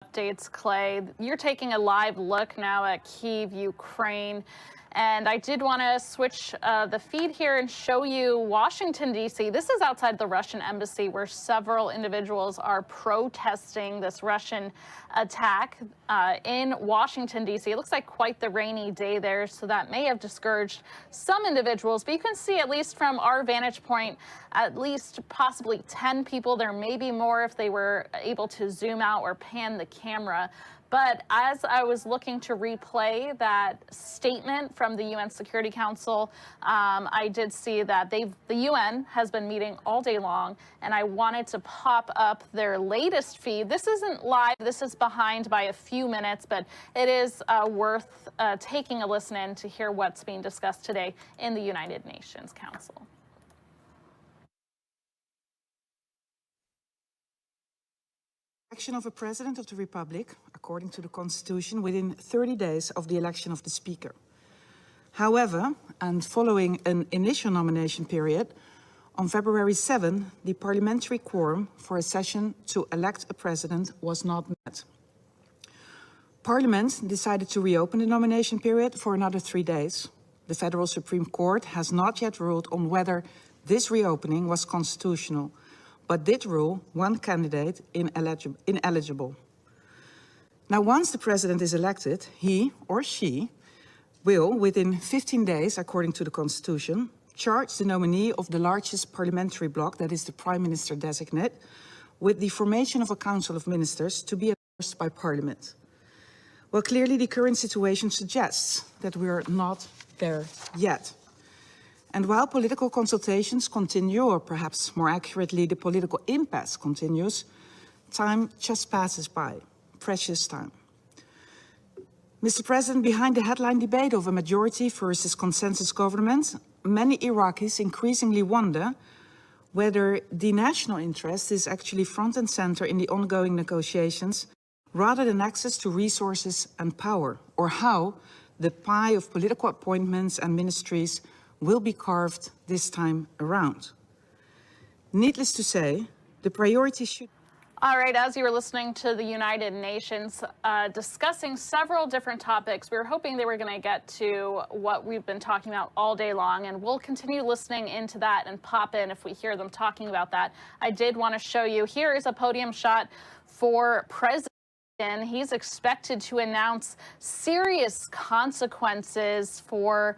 Updates, Clay. You're taking a live look now at Kyiv, Ukraine. And I did want to switch the feed here and show you Washington, D.C. This is outside the Russian embassy where several individuals are protesting this Russian attack in Washington, D.C. It looks like quite the rainy day there, so that may have discouraged some individuals. But you can see, at least from our vantage point, at least possibly 10 people. There may be more if they were able to zoom out or pan the camera. But as I was looking to replay that statement from the UN Security Council, I did see that the UN has been meeting all day long, and I wanted to pop up their latest feed. This isn't live, this is behind by a few minutes, but it is worth taking a listen in to hear what's being discussed today in the United Nations Council. Election of a President of the Republic, according to the Constitution, within 30 days of the election of the Speaker. However, and following an initial nomination period, on February 7, the parliamentary quorum for a session to elect a president was not met. Parliament decided to reopen the nomination period for another 3 days. The Federal Supreme Court has not yet ruled on whether this reopening was constitutional, but did rule one candidate ineligible. Now, once the president is elected, he or she will, within 15 days, according to the Constitution, charge the nominee of the largest parliamentary bloc, that is the Prime Minister designate, with the formation of a Council of Ministers to be endorsed by Parliament. Well, clearly the current situation suggests that we are not there yet. And while political consultations continue, or perhaps more accurately, the political impasse continues, time just passes by, precious time. Mr. President, behind the headline debate of a majority versus consensus government, many Iraqis increasingly wonder whether the national interest is actually front and center in the ongoing negotiations, rather than access to resources and power, or how the pie of political appointments and ministries will be carved this time around. Needless to say, the priority should... All right, as you were listening to the United Nations discussing several different topics, we were hoping they were going to get to what we've been talking about all day long, and we'll continue listening into that and pop in if we hear them talking about that. I did want to show you, here is a podium shot for President. He's expected to announce serious consequences for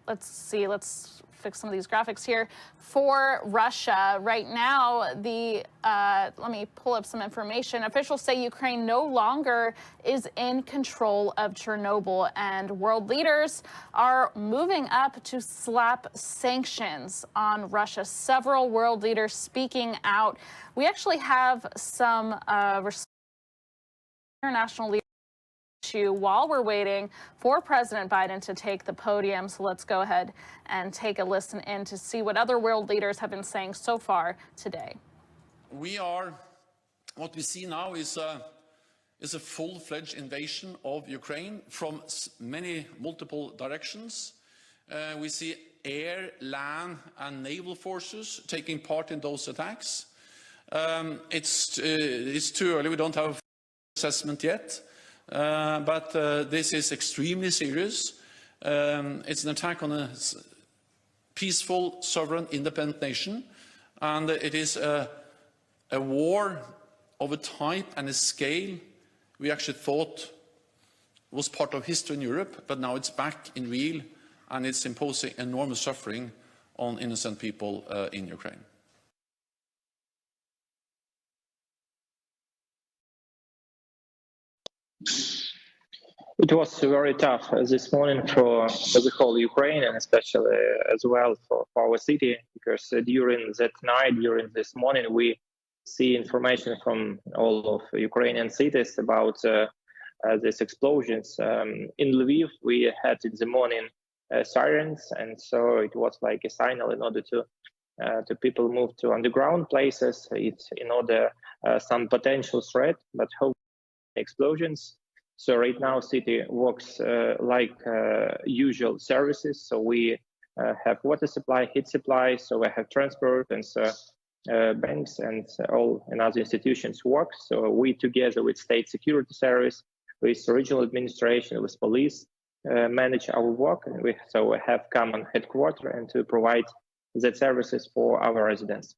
let's fix some of these graphics here, for Russia. Right now, let me pull up some information. Officials say Ukraine no longer is in control of Chernobyl, and world leaders are moving up to slap sanctions on Russia. Several world leaders speaking out. We actually have some international leaders while we're waiting for President Biden to take the podium. So let's go ahead and take a listen in to see what other world leaders have been saying so far today. What we see now is a full-fledged invasion of Ukraine from multiple directions. We see air, land, and naval forces taking part in those attacks. It's too early. We don't have a assessment yet. But this is extremely serious. It's an attack on a peaceful, sovereign, independent nation, and it is a war of a type and a scale we actually thought was part of history in Europe, but now it's back in real, and it's imposing enormous suffering on innocent people in Ukraine. It was very tough this morning for the whole Ukraine, and especially as well for our city, because during that night, during this morning, we see information from all of Ukrainian cities about these explosions. In Lviv, we had in the morning sirens, and so it was like a signal in order to people move to underground places. It's in order some potential threat, but hope explosions. So right now, city works like usual services. So we have water supply, heat supply, so we have transport, and so banks and all and other institutions work. So we, together with state security service, with regional administration, with police, manage our work, and we have common headquarters and to provide the services for our residents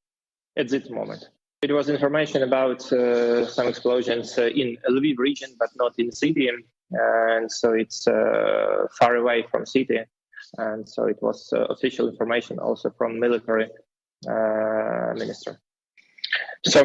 at this moment. It was information about some explosions in Lviv region, but not in city, and so it's far away from city, and so it was official information also from military minister. So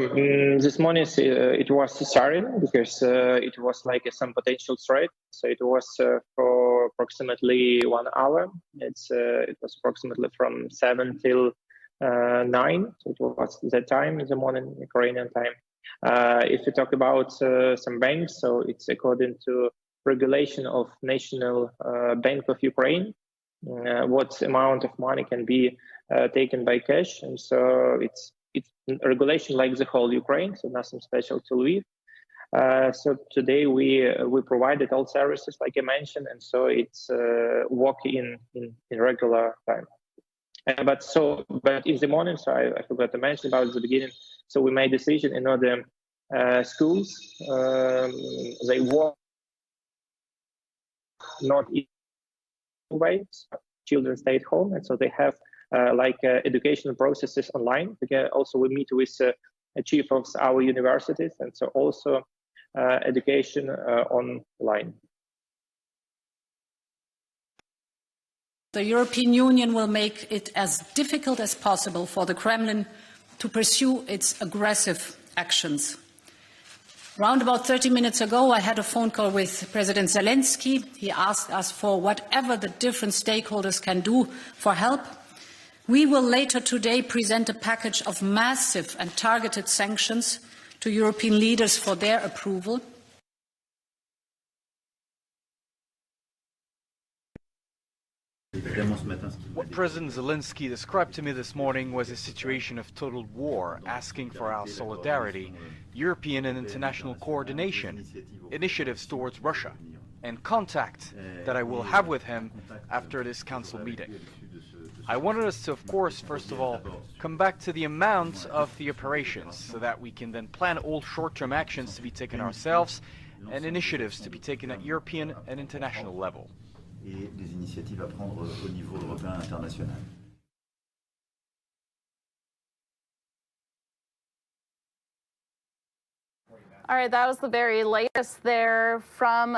this morning it was siren because it was like some potential threat. So it was for approximately 1 hour. It was approximately from 7 till 9. So it was that time in the morning, Ukrainian time. If we talk about some banks, so it's according to regulation of National Bank of Ukraine, what amount of money can be taken by cash, and so it's regulation like the whole Ukraine, so nothing special to Lviv. So today we provided all services like I mentioned, and so it's work in regular time. But in the morning, so I forgot to mention about the beginning. So we made decision in order schools they work not in ways. Children stay at home, and so they have educational processes online. Again, also we meet with chief of our universities, and so also education online. The European Union will make it as difficult as possible for the Kremlin to pursue its aggressive actions. Round about 30 minutes ago, I had a phone call with President Zelensky. He asked us for whatever the different stakeholders can do for help. We will later today present a package of massive and targeted sanctions to European leaders for their approval. What President Zelensky described to me this morning was a situation of total war, asking for our solidarity, European and international coordination, initiatives towards Russia, and contact that I will have with him after this council meeting. I wanted us to, of course, first of all, come back to the amount of the operations so that we can then plan all short-term actions to be taken ourselves and initiatives to be taken at European and international level. Et des initiatives à prendre au niveau européen et international. All right, that was the very latest there from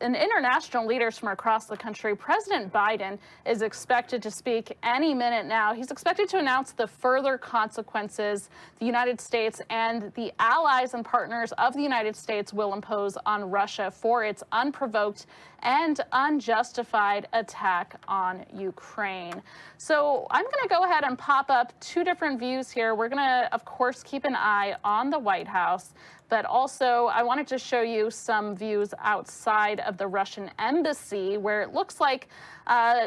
international leaders from across the country. President Biden is expected to speak any minute now. He's expected to announce the further consequences the United States and the allies and partners of the United States will impose on Russia for its unprovoked and unjustified attack on Ukraine. So I'm going to go ahead and pop up two different views here. We're going to, of course, keep an eye on the White House, but also I wanted to show you some views outside of the Russian embassy where it looks like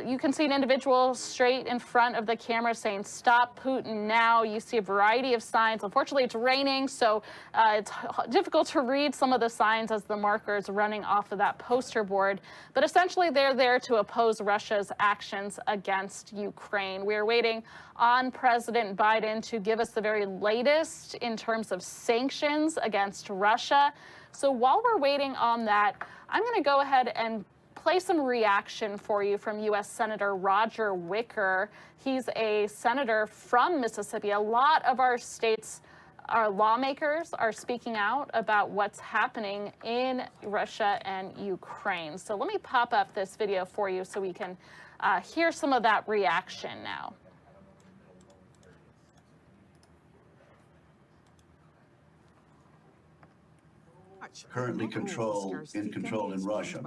you can see an individual straight in front of the camera saying, "Stop Putin now." You see a variety of signs. Unfortunately, it's raining, so it's difficult to read some of the signs as the markers running off of that poster board. But essentially, they're there to oppose Russia's actions against Ukraine. We are waiting on President Biden to give us the very latest in terms of sanctions against Russia. So while we're waiting on that, I'm going to go ahead and play some reaction for you from U.S. Senator Roger Wicker. He's a senator from Mississippi. A lot of our states, our lawmakers are speaking out about what's happening in Russia and Ukraine. So let me pop up this video for you so we can hear some of that reaction now. Currently in control in Russia,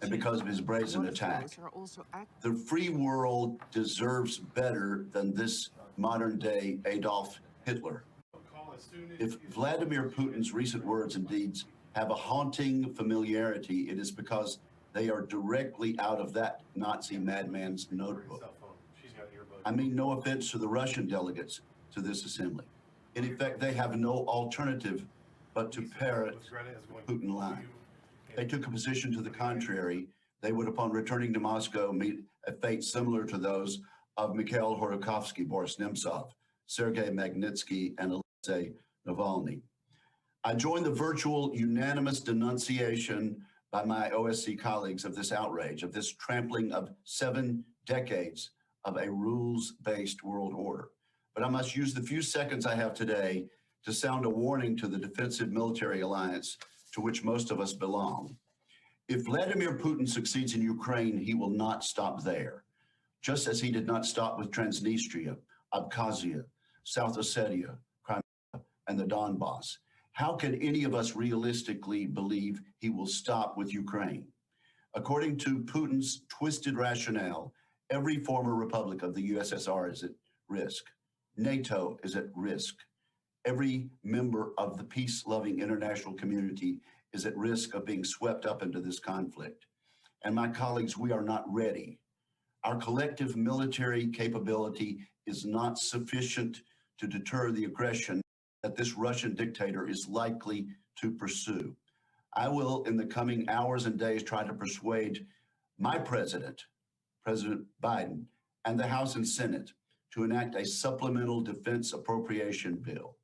and because of his brazen attack. The free world deserves better than this modern-day Adolf Hitler. If Vladimir Putin's recent words and deeds have a haunting familiarity, it is because they are directly out of that Nazi madman's notebook. I mean, no offense to the Russian delegates to this assembly. In effect, they have no alternative but to parrot Putin line. They took a position to the contrary. They would, upon returning to Moscow, meet a fate similar to those of Mikhail Khodorkovsky, Boris Nemtsov, Sergei Magnitsky, and Alexei Navalny. I join the virtual unanimous denunciation by my OSCE colleagues of this outrage, of this trampling of 7 decades of a rules-based world order. But I must use the few seconds I have today to sound a warning to the defensive military alliance to which most of us belong. If Vladimir Putin succeeds in Ukraine, he will not stop there, just as he did not stop with Transnistria, Abkhazia, South Ossetia, Crimea, and the Donbass. How can any of us realistically believe he will stop with Ukraine? According to Putin's twisted rationale, every former republic of the USSR is at risk. NATO is at risk. Every member of the peace-loving international community is at risk of being swept up into this conflict. And my colleagues, we are not ready. Our collective military capability is not sufficient to deter the aggression that this Russian dictator is likely to pursue. I will, in the coming hours and days, try to persuade my president, President Biden, and the House and Senate to enact a supplemental defense appropriation bill.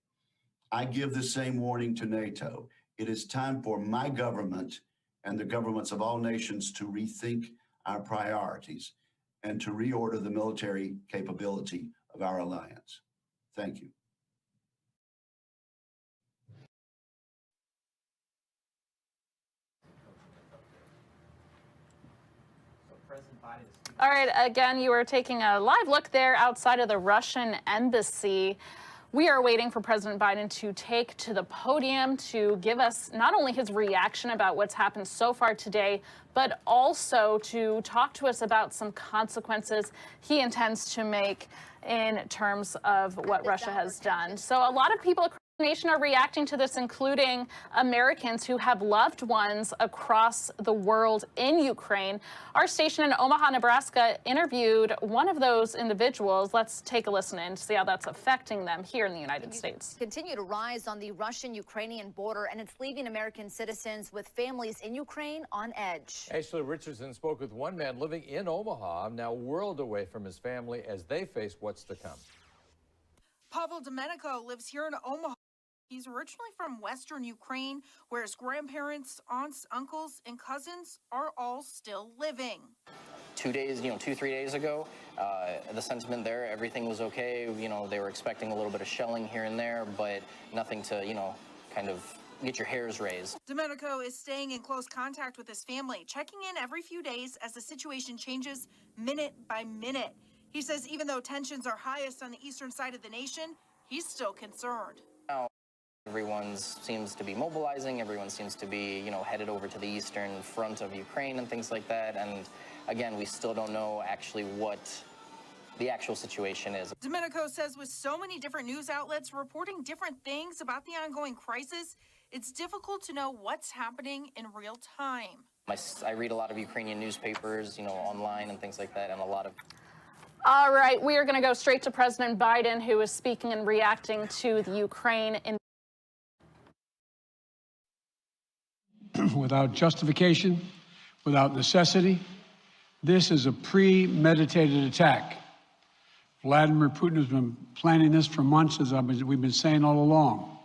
I give the same warning to NATO. It is time for my government and the governments of all nations to rethink our priorities and to reorder the military capability of our alliance. Thank you. All right, again, you were taking a live look there outside of the Russian embassy. We are waiting for President Biden to take to the podium to give us not only his reaction about what's happened so far today, but also to talk to us about some consequences he intends to make in terms of what Russia has done. So a lot of people across the nation are reacting to this, including Americans who have loved ones across the world in Ukraine. Our station in Omaha, Nebraska interviewed one of those individuals. Let's take a listen in to see how that's affecting them here in the United States. Continue to rise on the Russian-Ukrainian border, and it's leaving American citizens with families in Ukraine on edge. Ashley Richardson spoke with one man living in Omaha, now whirled away from his family as they face what's to come. Pavel Domenico lives here in Omaha. He's originally from Western Ukraine, where his grandparents, aunts, uncles, and cousins are all still living. 2 days, 2-3 days ago, the sentiment there, everything was okay. They were expecting a little bit of shelling here and there, but nothing to, kind of get your hairs raised. Domenico is staying in close contact with his family, checking in every few days as the situation changes minute by minute. He says even though tensions are highest on the eastern side of the nation, he's still concerned. Now, everyone seems to be mobilizing. Everyone seems to be, headed over to the eastern front of Ukraine and things like that. And again, we still don't know actually what the actual situation is. Domenico says with so many different news outlets reporting different things about the ongoing crisis, it's difficult to know what's happening in real time. I read a lot of Ukrainian newspapers, online and things like that, and a lot of... All right, we are going to go straight to President Biden, who is speaking and reacting to the Ukraine invasion. Without justification, without necessity, this is a premeditated attack. Vladimir Putin has been planning this for months, as we've been saying all along.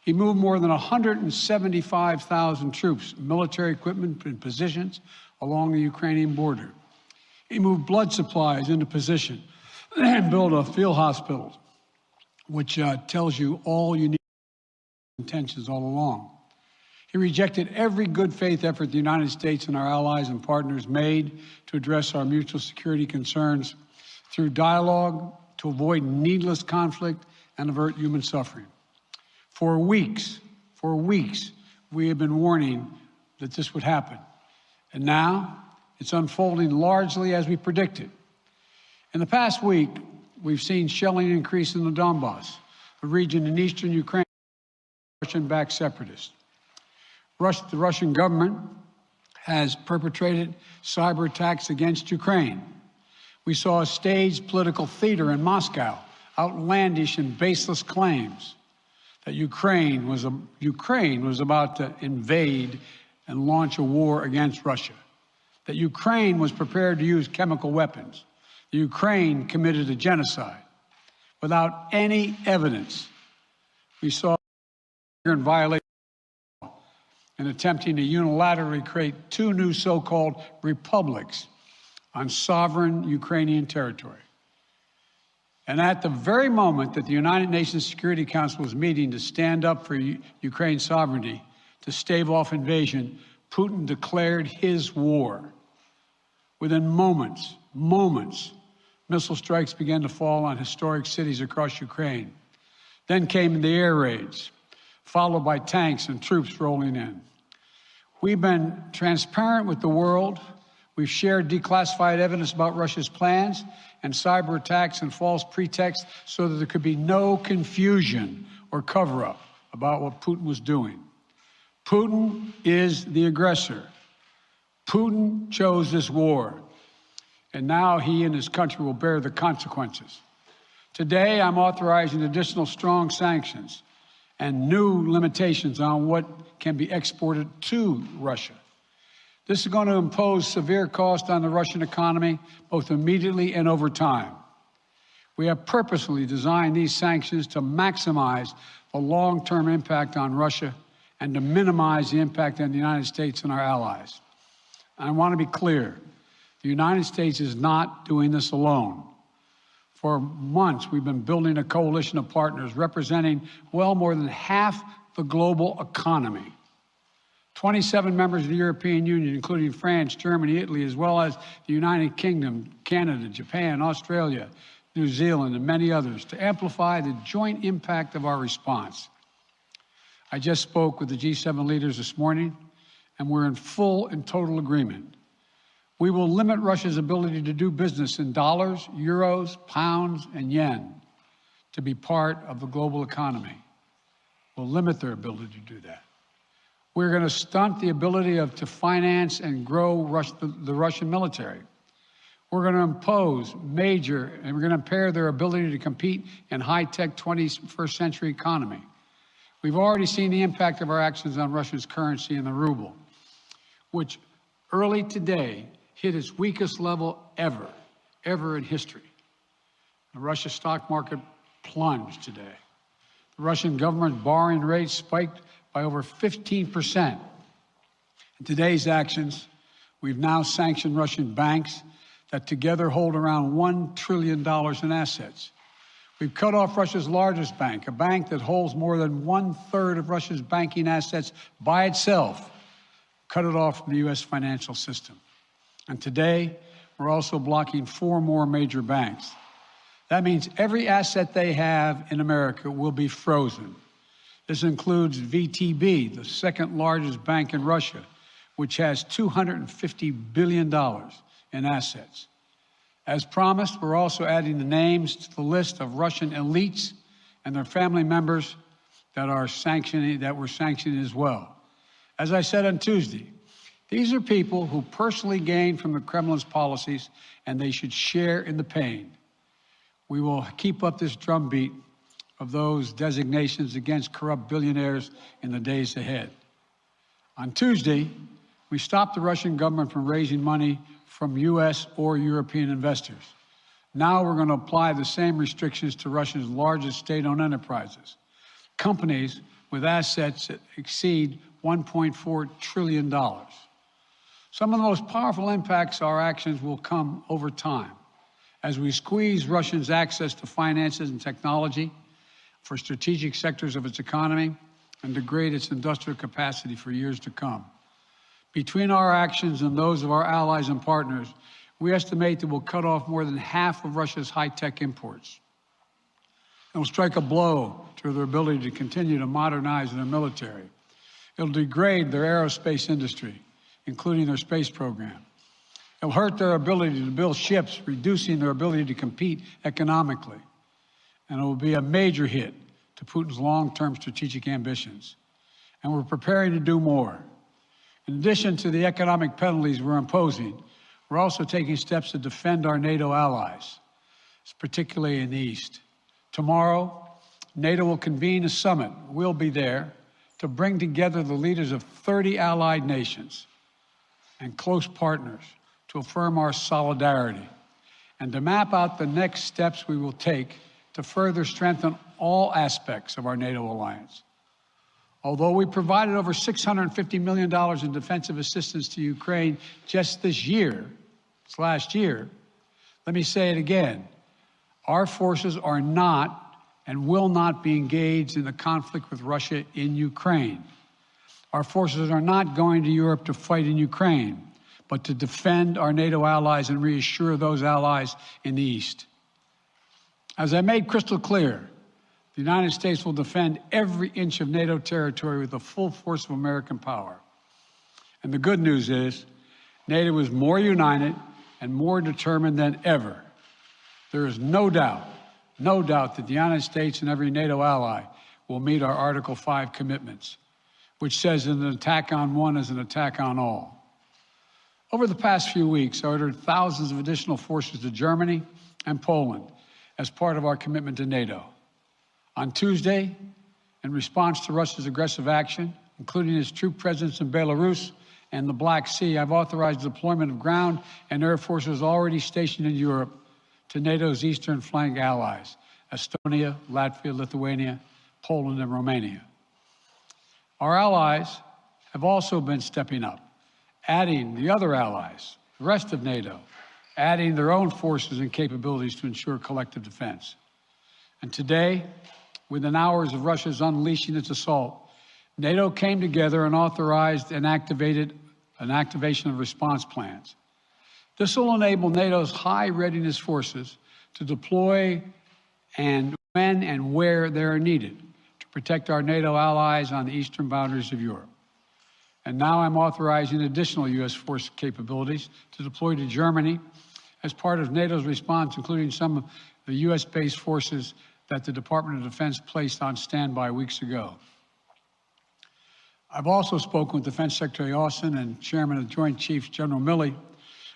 He moved more than 175,000 troops, military equipment, and positions along the Ukrainian border. He moved blood supplies into position and built a field hospital, which tells you all you need intentions all along. He rejected every good faith effort the United States and our allies and partners made to address our mutual security concerns through dialogue to avoid needless conflict and avert human suffering. For weeks, we have been warning that this would happen. And now it's unfolding largely as we predicted. In the past week, we've seen shelling increase in the Donbass, a region in eastern Ukraine, Russian-backed separatists. The Russian government has perpetrated cyber attacks against Ukraine. We saw a staged political theater in Moscow, outlandish and baseless claims that Ukraine was about to invade and launch a war against Russia, that Ukraine was prepared to use chemical weapons, that Ukraine committed a genocide. without any evidence. We saw in violation of law and attempting to unilaterally create two new so-called republics on sovereign Ukrainian territory. And at the very moment that the United Nations Security Council was meeting to stand up for Ukraine's sovereignty, to stave off invasion, Putin declared his war. Within moments, missile strikes began to fall on historic cities across Ukraine. Then came the air raids, followed by tanks and troops rolling in. We've been transparent with the world. We've shared declassified evidence about Russia's plans and cyber attacks and false pretexts so that there could be no confusion or cover-up about what Putin was doing. Putin is the aggressor. Putin chose this war, and now he and his country will bear the consequences. Today, I'm authorizing additional strong sanctions and new limitations on what can be exported to Russia. This is going to impose severe cost on the Russian economy, both immediately and over time. We have purposely designed these sanctions to maximize the long-term impact on Russia and to minimize the impact on the United States and our allies. I want to be clear, the United States is not doing this alone. For months, we've been building a coalition of partners representing well more than half the global economy. 27 members of the European Union, including France, Germany, Italy, as well as the United Kingdom, Canada, Japan, Australia, New Zealand, and many others, to amplify the joint impact of our response. I just spoke with the G7 leaders this morning, and we're in full and total agreement. We will limit Russia's ability to do business in dollars, euros, pounds, and yen to be part of the global economy. We'll limit their ability to do that. We're going to stunt the ability to finance and grow the Russian military. We're going to impose major, and we're going to impair their ability to compete in high-tech 21st century economy. We've already seen the impact of our actions on Russia's currency and the ruble, which early today hit its weakest level ever in history. The Russia stock market plunged today. The Russian government borrowing rate spiked by over 15%. In today's actions, we've now sanctioned Russian banks that together hold around $1 trillion in assets. We've cut off Russia's largest bank, a bank that holds more than 1/3 of Russia's banking assets by itself, cut it off from the U.S. financial system. And today, we're also blocking 4 more major banks. That means every asset they have in America will be frozen. This includes VTB, the second largest bank in Russia, which has $250 billion in assets. As promised, we're also adding the names to the list of Russian elites and their family members that we're sanctioning as well. As I said on Tuesday, these are people who personally gain from the Kremlin's policies, and they should share in the pain. We will keep up this drumbeat of those designations against corrupt billionaires in the days ahead. On Tuesday, we stopped the Russian government from raising money from U.S. or European investors. Now we're going to apply the same restrictions to Russia's largest state-owned enterprises, companies with assets that exceed $1.4 trillion. Some of the most powerful impacts of our actions will come over time as we squeeze Russia's access to finances and technology for strategic sectors of its economy and degrade its industrial capacity for years to come. Between our actions and those of our allies and partners, we estimate that we'll cut off more than half of Russia's high-tech imports. It will strike a blow to their ability to continue to modernize their military. It'll degrade their aerospace industry, including their space program. It'll hurt their ability to build ships, reducing their ability to compete economically. And it will be a major hit to Putin's long-term strategic ambitions. And we're preparing to do more. In addition to the economic penalties we're imposing, we're also taking steps to defend our NATO allies, particularly in the East. Tomorrow, NATO will convene a summit. We'll be there to bring together the leaders of 30 allied nations and close partners to affirm our solidarity and to map out the next steps we will take to further strengthen all aspects of our NATO alliance. Although we provided over $650 million in defensive assistance to Ukraine just this last year, let me say it again. Our forces are not and will not be engaged in the conflict with Russia in Ukraine. Our forces are not going to Europe to fight in Ukraine, but to defend our NATO allies and reassure those allies in the East. As I made crystal clear, the United States will defend every inch of NATO territory with the full force of American power. And the good news is, NATO is more united and more determined than ever. There is no doubt that the United States and every NATO ally will meet our Article 5 commitments, which says an attack on one is an attack on all. Over the past few weeks, I ordered thousands of additional forces to Germany and Poland as part of our commitment to NATO. On Tuesday, in response to Russia's aggressive action, including its troop presence in Belarus and the Black Sea, I've authorized the deployment of ground and air forces already stationed in Europe to NATO's eastern flank allies, Estonia, Latvia, Lithuania, Poland, and Romania. Our allies have also been stepping up, adding the other allies, the rest of NATO, adding their own forces and capabilities to ensure collective defense. And today, within hours of Russia's unleashing its assault, NATO came together and authorized and activated an activation of response plans. This will enable NATO's high readiness forces to deploy and when and where they are needed to protect our NATO allies on the eastern boundaries of Europe. And now I'm authorizing additional U.S. force capabilities to deploy to Germany as part of NATO's response, including some of the U.S.-based forces that the Department of Defense placed on standby weeks ago. I've also spoken with Defense Secretary Austin and Chairman of the Joint Chiefs, General Milley,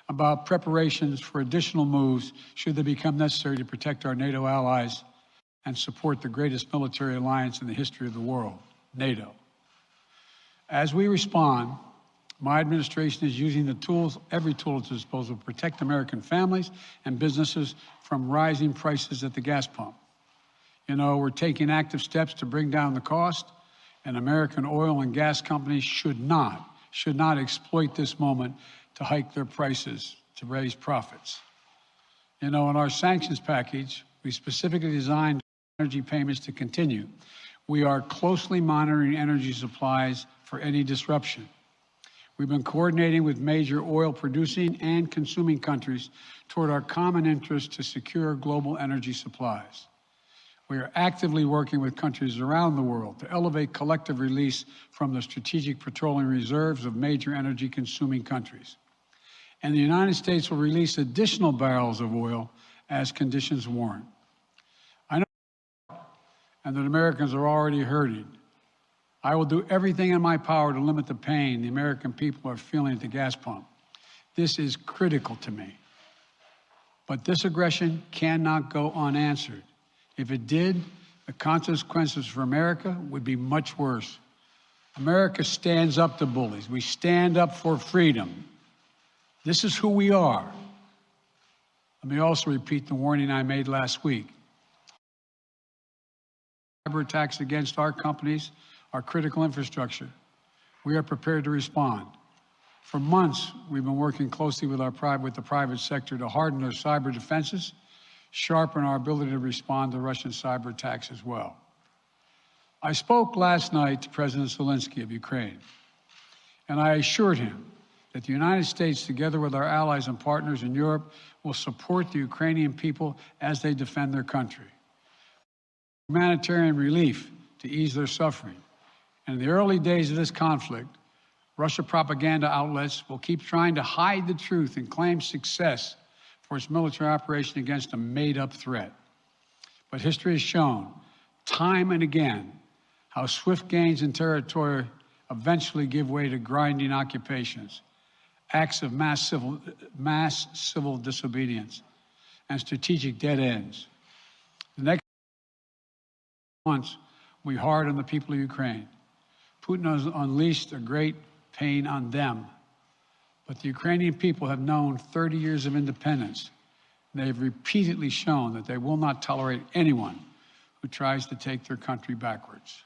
about preparations for additional moves should they become necessary to protect our NATO allies and support the greatest military alliance in the history of the world, NATO. As we respond, my administration is using the tools, every tool at its disposal to protect American families and businesses from rising prices at the gas pump. You know, we're taking active steps to bring down the cost, and American oil and gas companies should not exploit this moment to hike their prices to raise profits. You know, in our sanctions package, we specifically designed energy payments to continue. We are closely monitoring energy supplies for any disruption. We've been coordinating with major oil producing and consuming countries toward our common interest to secure global energy supplies. We are actively working with countries around the world to elevate collective release from the strategic petroleum reserves of major energy consuming countries. And the United States will release additional barrels of oil as conditions warrant. I know and that Americans are already hurting. I will do everything in my power to limit the pain the American people are feeling at the gas pump. This is critical to me. But this aggression cannot go unanswered. If it did, the consequences for America would be much worse. America stands up to bullies. We stand up for freedom. This is who we are. Let me also repeat the warning I made last week. Cyber attacks against our companies, our critical infrastructure. We are prepared to respond. For months, we've been working closely with the private sector to harden their cyber defenses, sharpen our ability to respond to Russian cyber attacks as well. I spoke last night to President Zelensky of Ukraine, and I assured him that the United States, together with our allies and partners in Europe, will support the Ukrainian people as they defend their country. Humanitarian relief to ease their suffering. And in the early days of this conflict, Russia propaganda outlets will keep trying to hide the truth and claim success for its military operation against a made-up threat. But history has shown, time and again, how swift gains in territory eventually give way to grinding occupations, acts of mass civil disobedience, and strategic dead ends. The next months will be hard on the people of Ukraine. Putin has unleashed a great pain on them. But the Ukrainian people have known 30 years of independence, They've repeatedly shown that they will not tolerate anyone who tries to take their country backwards.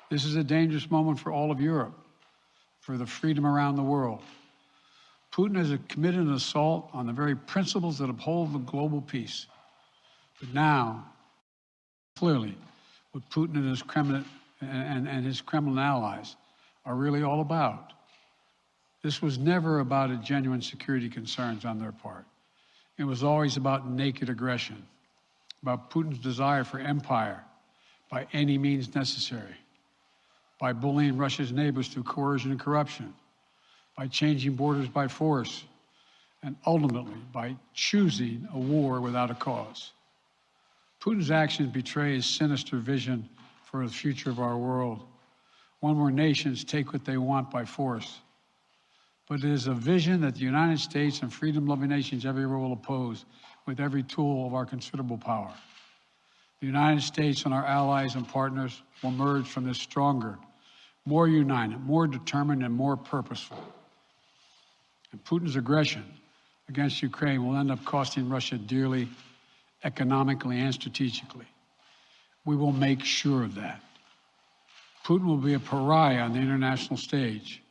This is a dangerous moment for all of Europe, for the freedom around the world. Putin has committed an assault on the very principles that uphold the global peace. But now, clearly, what Putin and his Kremlin and his Kremlin allies are really all about. This was never about a genuine security concerns on their part. It was always about naked aggression, about Putin's desire for empire by any means necessary, by bullying Russia's neighbors through coercion and corruption, by changing borders by force, and ultimately by choosing a war without a cause. Putin's actions betray his sinister vision for the future of our world, one where nations take what they want by force. But it is a vision that the United States and freedom-loving nations everywhere will oppose with every tool of our considerable power. The United States and our allies and partners will emerge from this stronger, more united, more determined, and more purposeful. And Putin's aggression against Ukraine will end up costing Russia dearly, economically and strategically. We will make sure of that. Putin will be a pariah on the international stage.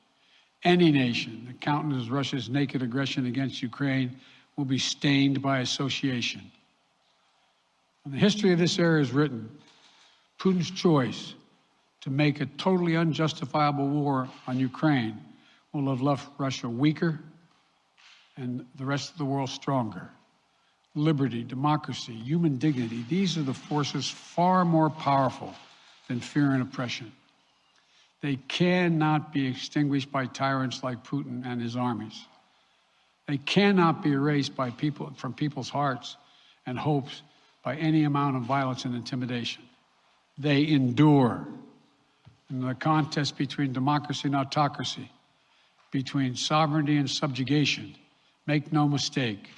Any nation that countenances Russia's naked aggression against Ukraine will be stained by association. When the history of this era is written, Putin's choice to make a totally unjustifiable war on Ukraine will have left Russia weaker and the rest of the world stronger. Liberty, democracy, human dignity, these are the forces far more powerful than fear and oppression. They cannot be extinguished by tyrants like Putin and his armies. They cannot be erased by from people's hearts and hopes by any amount of violence and intimidation. They endure. In the contest between democracy and autocracy, between sovereignty and subjugation, make no mistake,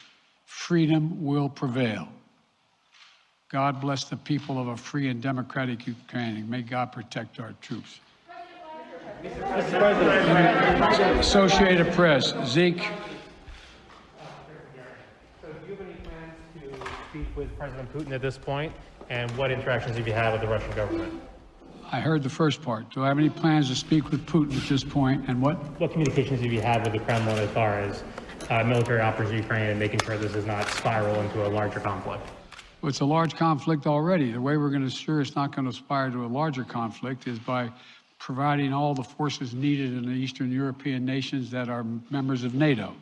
freedom will prevail. God bless the people of a free and democratic Ukraine, and may God protect our troops. Mr. President. Associated Press, Zeke. So do you have any plans to speak with President Putin at this point? And what interactions have you had with the Russian government? I heard the first part. Do I have any plans to speak with Putin at this point, and what? What communications have you had with the Kremlin as far as military operations in Ukraine and making sure this does not spiral into a larger conflict? Well, it's a large conflict already. The way we're going to ensure it's not going to aspire to a larger conflict is by providing all the forces needed in the Eastern European nations that are members of NATO.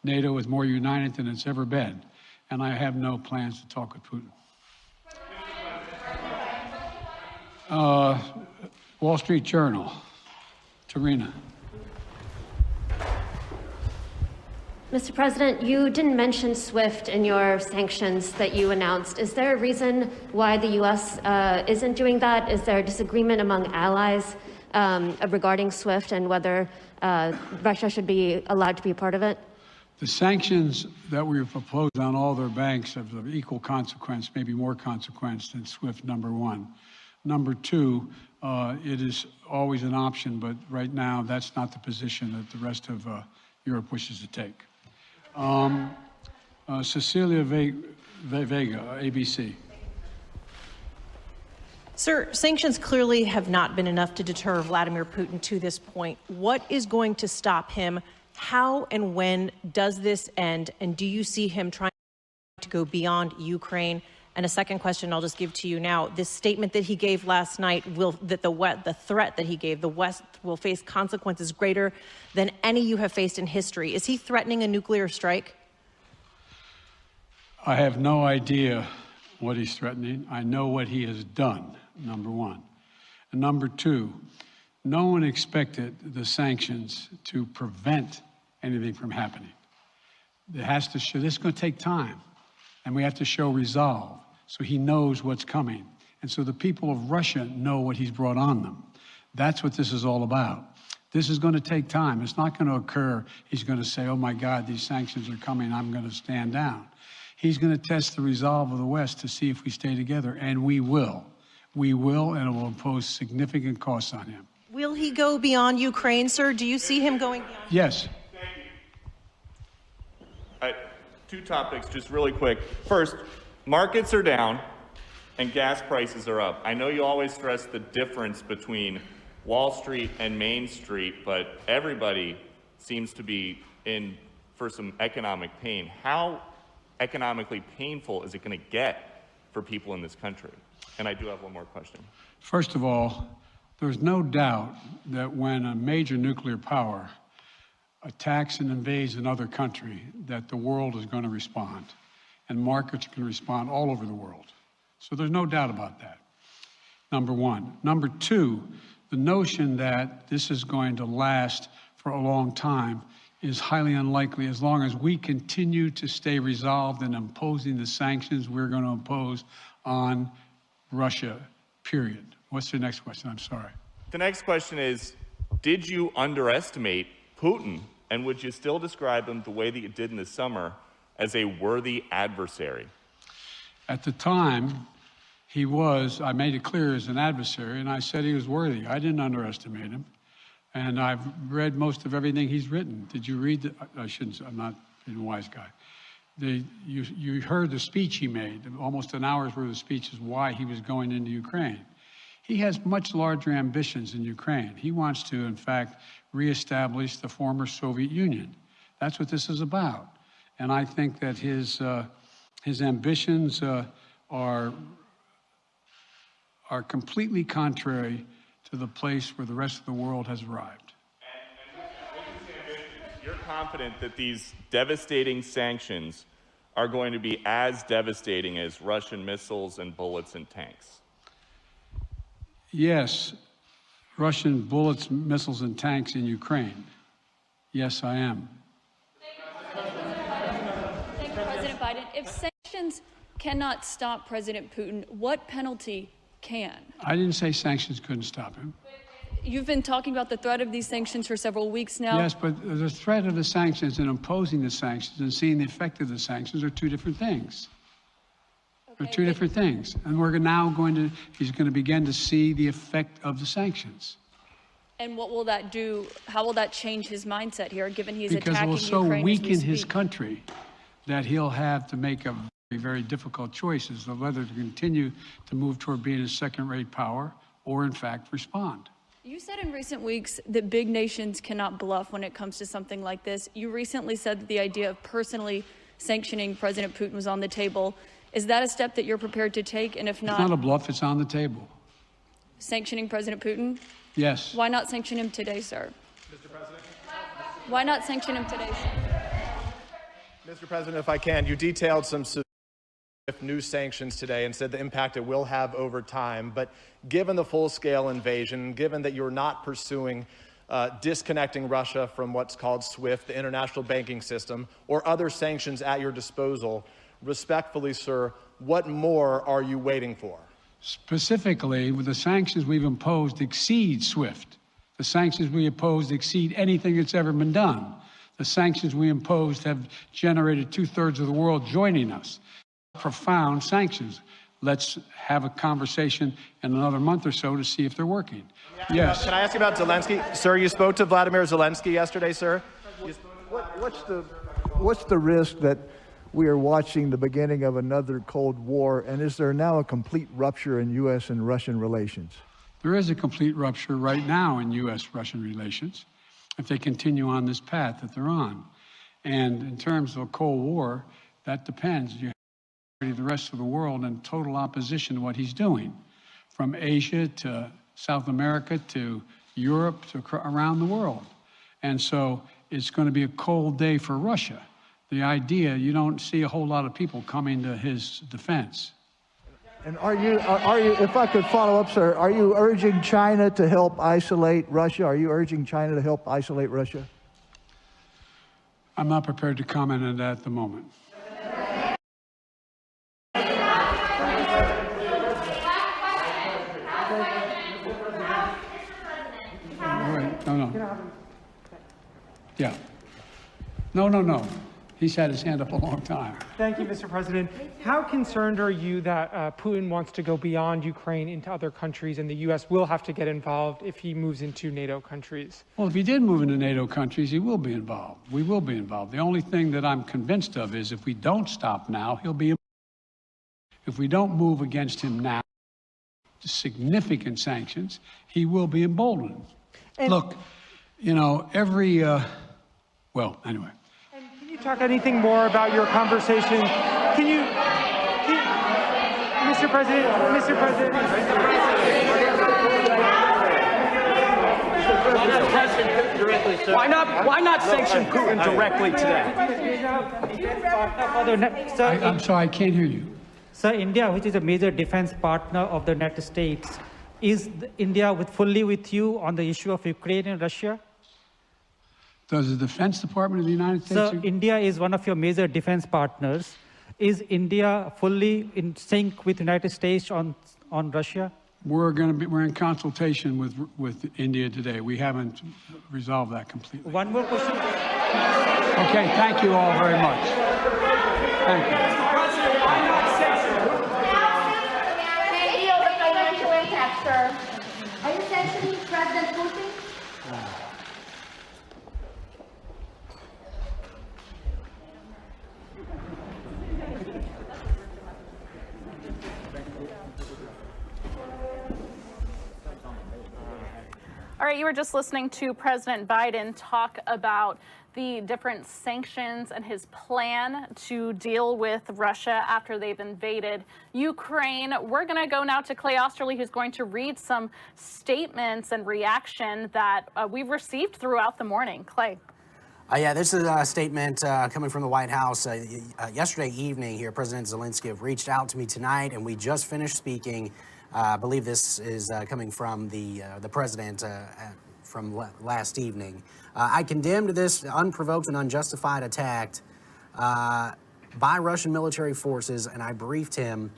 NATO is more united than it's ever been, and I have no plans to talk with Putin. Wall Street Journal, Tarina. Mr. President, you didn't mention SWIFT in your sanctions that you announced. Is there a reason why the U.S. Isn't doing that? Is there a disagreement among allies regarding SWIFT and whether Russia should be allowed to be a part of it? The sanctions that we've proposed on all their banks have of equal consequence, maybe more consequence than SWIFT, number one. Number two, it is always an option, but right now that's not the position that the rest of Europe wishes to take. Cecilia Vega, ABC. Sir, sanctions clearly have not been enough to deter Vladimir Putin to this point. What is going to stop him? How and when does this end? And do you see him trying to go beyond Ukraine? And a second question I'll just give to you now. This statement that he gave last night, the threat that he gave, the West will face consequences greater than any you have faced in history. Is he threatening a nuclear strike? I have no idea what he's threatening. I know what he has done, number one. And number two, no one expected the sanctions to prevent anything from happening. It has to show, this is going to take time, and we have to show resolve. So he knows what's coming. And so the people of Russia know what he's brought on them. That's what this is all about. This is going to take time. It's not going to occur. He's going to say, oh my God, these sanctions are coming. I'm going to stand down. He's going to test the resolve of the West to see if we stay together. And we will. We will, and it will impose significant costs on him. Will he go beyond Ukraine, sir? Do you see him going beyond? Yes. Two topics, just really quick. First, markets are down and gas prices are up. I know you always stress the difference between Wall Street and Main Street, but everybody seems to be in for some economic pain. How economically painful is it going to get for people in this country? And I do have one more question. First of all, there's no doubt that when a major nuclear power attacks and invades another country, that the world is going to respond, and markets can respond all over the world. So there's no doubt about that, number one. Number two, the notion that this is going to last for a long time is highly unlikely as long as we continue to stay resolved in imposing the sanctions we're going to impose on Russia, period. What's the next question? I'm sorry. The next question is, did you underestimate Putin, and would you still describe him the way that you did in the summer as a worthy adversary? At the time, he was, I made it clear, as an adversary, and I said he was worthy. I didn't underestimate him. And I've read most of everything he's written. Did you read I shouldn't, I'm not a wise guy. You heard the speech he made, almost an hour's worth of speeches, why he was going into Ukraine. He has much larger ambitions in Ukraine. He wants to, in fact, reestablish the former Soviet Union. That's what this is about. And I think that his ambitions are completely contrary to the place where the rest of the world has arrived. You're confident that these devastating sanctions are going to be as devastating as Russian missiles and bullets and tanks? Yes, Russian bullets, missiles, and tanks in Ukraine. Yes, I am. Thank you, President Biden. If sanctions cannot stop President Putin, what penalty can? I didn't say sanctions couldn't stop him. You've been talking about the threat of these sanctions for several weeks now. Yes, but the threat of the sanctions and imposing the sanctions and seeing the effect of the sanctions are two different things. They're two different things. And we're now he's going to begin to see the effect of the sanctions. And what will that do? How will that change his mindset here, given he's because attacking it will so Ukraine weaken as we his speak? country that he'll have to make a very difficult choices of whether to continue to move toward being a second-rate power or, in fact, respond. You said in recent weeks that big nations cannot bluff when it comes to something like this. You recently said that the idea of personally sanctioning President Putin was on the table. Is that a step that you're prepared to take? And if not, It's not a bluff, it's on the table. sanctioning President Putin? Yes. Why not sanction him today, sir? Mr. President? Why not sanction him today, sir? Mr. President, if I can, you detailed some new sanctions today and said the impact it will have over time. But given the full-scale invasion, given that you're not pursuing disconnecting Russia from what's called SWIFT, the international banking system, or other sanctions at your disposal, respectfully, sir, what more are you waiting for? Specifically, with the sanctions we've imposed exceed SWIFT. The sanctions we imposed exceed anything that's ever been done. The sanctions we imposed have generated 2/3 of the world joining us. Profound sanctions. Let's have a conversation in another month or so to see if they're working. Yes. Can I ask you about Zelensky? Sir, you spoke to Vladimir Zelensky yesterday, sir. What's the risk that we are watching the beginning of another Cold War, and is there now a complete rupture in U.S. and Russian relations? There is a complete rupture right now in U.S.-Russian relations if they continue on this path that they're on. And in terms of a Cold War, that depends. You have the rest of the world in total opposition to what he's doing, from Asia to South America to Europe to around the world. And so it's going to be a cold day for Russia. The idea, you don't see a whole lot of people coming to his defense. And are you, if I could follow up, sir, are you urging China to help isolate Russia? Are you urging China to help isolate Russia? I'm not prepared to comment on that at the moment. No. Yeah. No. He's had his hand up a long time. Thank you, Mr. President. How concerned are you that Putin wants to go beyond Ukraine into other countries, and the U.S. will have to get involved if he moves into NATO countries? Well, if he did move into NATO countries, he will be involved. We will be involved. The only thing that I'm convinced of is if we don't stop now, he'll be. If we don't move against him now, significant sanctions, he will be emboldened. Look, you know, well, anyway. Can you talk anything more about your conversation? Mr. President, Why not sanction Putin directly today? I'm sorry, I can't hear you. Sir, India, which is a major defense partner of the United States, is India fully with you on the issue of Ukraine and Russia? Does the Defense Department of the United States? Sir, India is one of your major defense partners. Is India fully in sync with the United States on Russia? We're in consultation with India today. We haven't resolved that completely. One more question. Okay, thank you all very much. Thank you. Are you sanctioning President Putin? All right, you were just listening to President Biden talk about the different sanctions and his plan to deal with Russia after they've invaded Ukraine. We're going to go now to Clay Osterley, who's going to read some statements and reaction that we've received throughout the morning. Clay. Yeah, this is a statement coming from the White House. Yesterday evening here, President Zelensky reached out to me tonight, and we just finished speaking. I believe this is coming from the president from last evening. I condemned this unprovoked and unjustified attack by Russian military forces, and I briefed him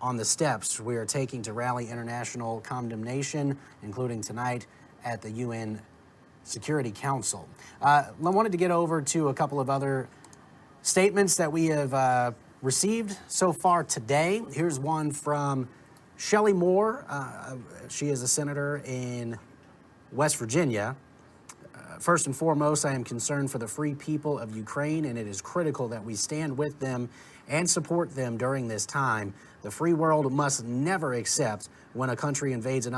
on the steps we are taking to rally international condemnation, including tonight at the UN Security Council. I wanted to get over to a couple of other statements that we have received so far today. Here's one from Shelley Moore. She is a senator in West Virginia. First and foremost, I am concerned for the free people of Ukraine, and it is critical that we stand with them and support them during this time. The free world must never accept when a country invades another